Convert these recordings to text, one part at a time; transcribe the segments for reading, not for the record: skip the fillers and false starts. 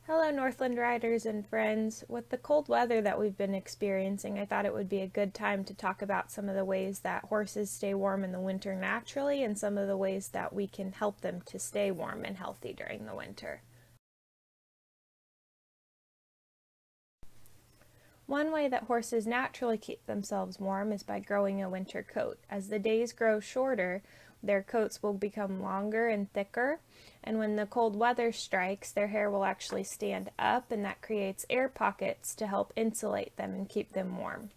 Hello, Northland riders and friends. With the cold weather that we've been experiencing, I thought it would be a good time to talk about some of the ways that horses stay warm in the winter naturally and some of the ways that we can help them to stay warm and healthy during the winter. One way that horses naturally keep themselves warm is by growing a winter coat. As the days grow shorter, their coats will become longer and thicker, and when the cold weather strikes, their hair will actually stand up, and that creates air pockets to help insulate them and keep them warm.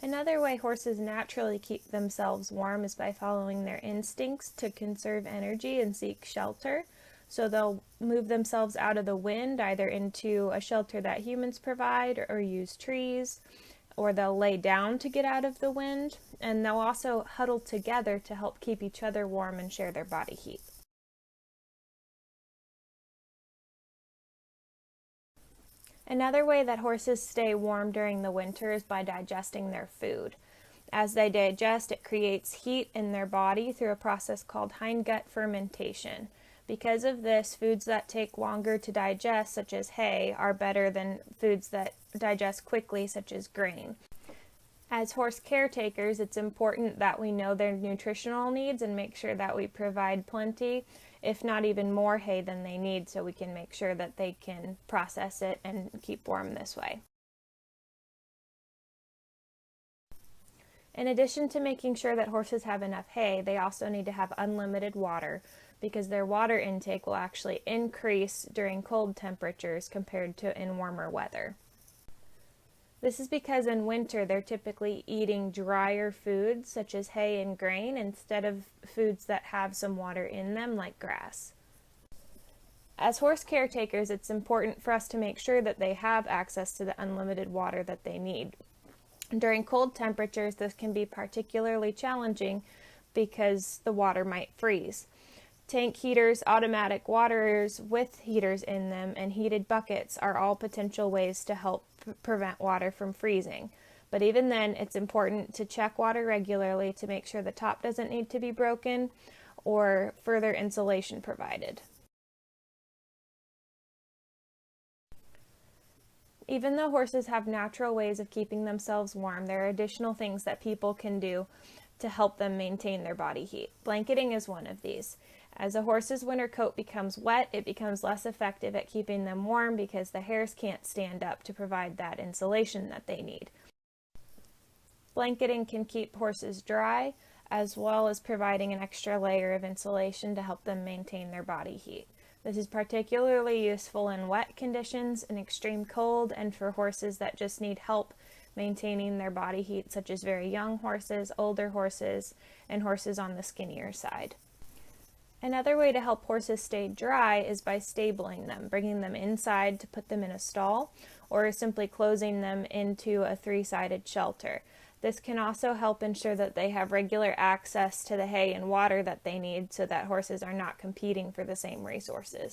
Another way horses naturally keep themselves warm is by following their instincts to conserve energy and seek shelter. So they'll move themselves out of the wind, either into a shelter that humans provide or use trees, or they'll lay down to get out of the wind, and they'll also huddle together to help keep each other warm and share their body heat. Another way that horses stay warm during the winter is by digesting their food. As they digest, it creates heat in their body through a process called hindgut fermentation. Because of this, foods that take longer to digest, such as hay, are better than foods that digest quickly, such as grain. As horse caretakers, it's important that we know their nutritional needs and make sure that we provide plenty, if not even more hay than they need, so we can make sure that they can process it and keep warm this way. In addition to making sure that horses have enough hay, they also need to have unlimited water because their water intake will actually increase during cold temperatures compared to in warmer weather. This is because in winter they're typically eating drier foods such as hay and grain instead of foods that have some water in them like grass. As horse caretakers, it's important for us to make sure that they have access to the unlimited water that they need. During cold temperatures, this can be particularly challenging because the water might freeze. Tank heaters, automatic waterers with heaters in them, and heated buckets are all potential ways to help prevent water from freezing. But even then, it's important to check water regularly to make sure the top doesn't need to be broken or further insulation provided. Even though horses have natural ways of keeping themselves warm, there are additional things that people can do to help them maintain their body heat. Blanketing is one of these. As a horse's winter coat becomes wet, it becomes less effective at keeping them warm because the hairs can't stand up to provide that insulation that they need. Blanketing can keep horses dry, as well as providing an extra layer of insulation to help them maintain their body heat. This is particularly useful in wet conditions, in extreme cold, and for horses that just need help maintaining their body heat, such as very young horses, older horses, and horses on the skinnier side. Another way to help horses stay dry is by stabling them, bringing them inside to put them in a stall, or simply closing them into a three-sided shelter. This can also help ensure that they have regular access to the hay and water that they need so that horses are not competing for the same resources.